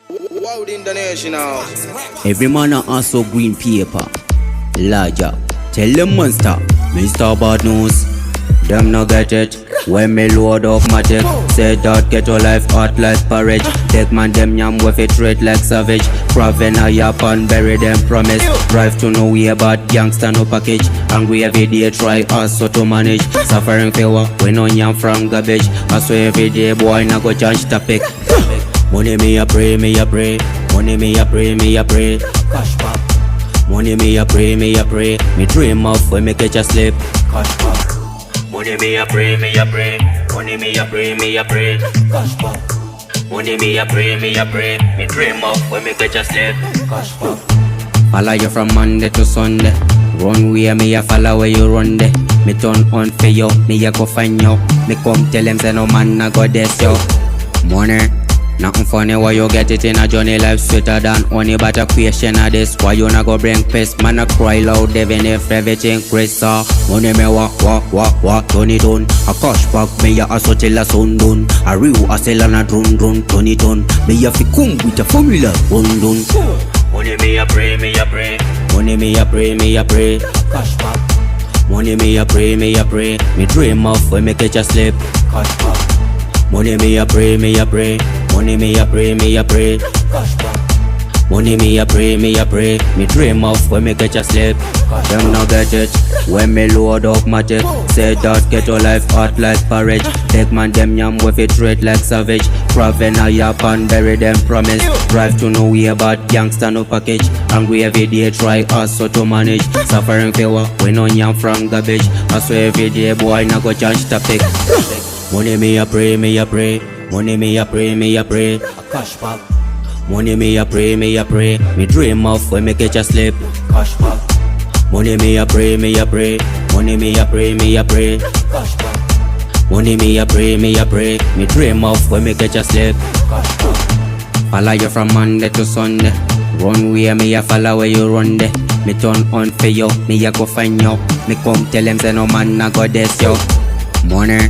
World International. Every man a also green paper. Larger. Tell them monster. Mr. Bad News. Them no get it. When me load up my tech, say that get your life hot like porridge. Take man them yam with it red like savage. Proven a yap and bury them promise. Drive to nowhere but gangsta no package. Hungry every day try also to manage. Suffering favor when on yam from garbage. I swear every day boy na go change topic. Money me a pray, me a pray. Money me a pray, me a pray. Cash back. Money me a pray, me a pray. Me dream of when me catch a sleep. Cash back. Money me a pray, me a pray. Money me a pray, me a pray. Cash back. Money me a pray, me a pray. Me dream of when me catch a sleep. Cash back. Follow you from Monday to Sunday. Run where me a follow where you run there. Me turn on for you, me a go find you. Me come tell them say no man a go this yo. Money. Nothing funny why you get it in a journey. Life sweeter than honey, but a question of this. Why you not go bring peace? Man a cry loud even if everything crazy. Money me walk, turn it on. A cash back me a hustle till a sun done. A real hustle and a drone, turn it on. Me a fi come with a formula, run done. Money me a pray, me a pray. Money me a pray, me a pray. Cash back. Money me a pray, me a pray. Me dream of when me catch a sleep. Cash back. Money me a pray, me a pray. Money me a pray, me a pray. Cash back. Money me a pray, me a pray. Me dream of when me catch a sleep. Them no get it. When me load up my tech, say that get your life hot like porridge. Take man them yam with it red like savage. Proven a yap and bury them promise. Drive to nowhere but gangsta no package. Hungry every day try also to manage. Suffering favor when on yam from garbage. I swear every day boy na go change topic. Money me a pray, me a pray. Money me a pray, me a pray. Cash back. Money me a pray, me a pray. Me dream of when me catch a sleep. Cash back. Money me a pray, me a pray. Money me a pray, me a pray. Cash back. Money me a pray, me a pray. Me dream of when me catch a sleep. Cash back. Follow you from Monday to Sunday. Run where me a follow where you run there. Me turn on for you, me a go find you. Me come tell them say no man na go this yo. Money.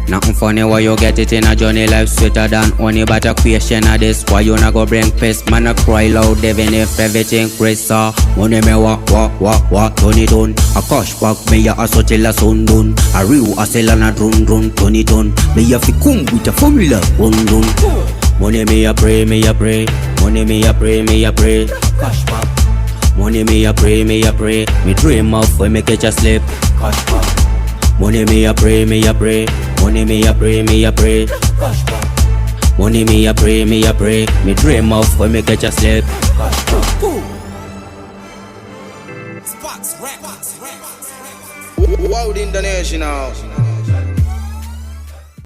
Nothing funny why you get it in a journey. Life sweeter than honey, but a question of this. Why you not go bring peace? Man a cry loud even if everything crazy. Money me walk, turn it on. A cash back me a hustle till a sun done. A real hustle and a drone, turn it on. Me a fi come with a formula, run done. Money me a pray, me a pray. Money me a pray, me a pray. Cash back. Money me a pray, me a pray. Me dream of when me catch a sleep. Cash back. Money me a pray, me a pray. Money me a pray, me a pray. Cash back. Money me a pray, me a pray. Me dream of when me catch a sleep. Cash back. World International.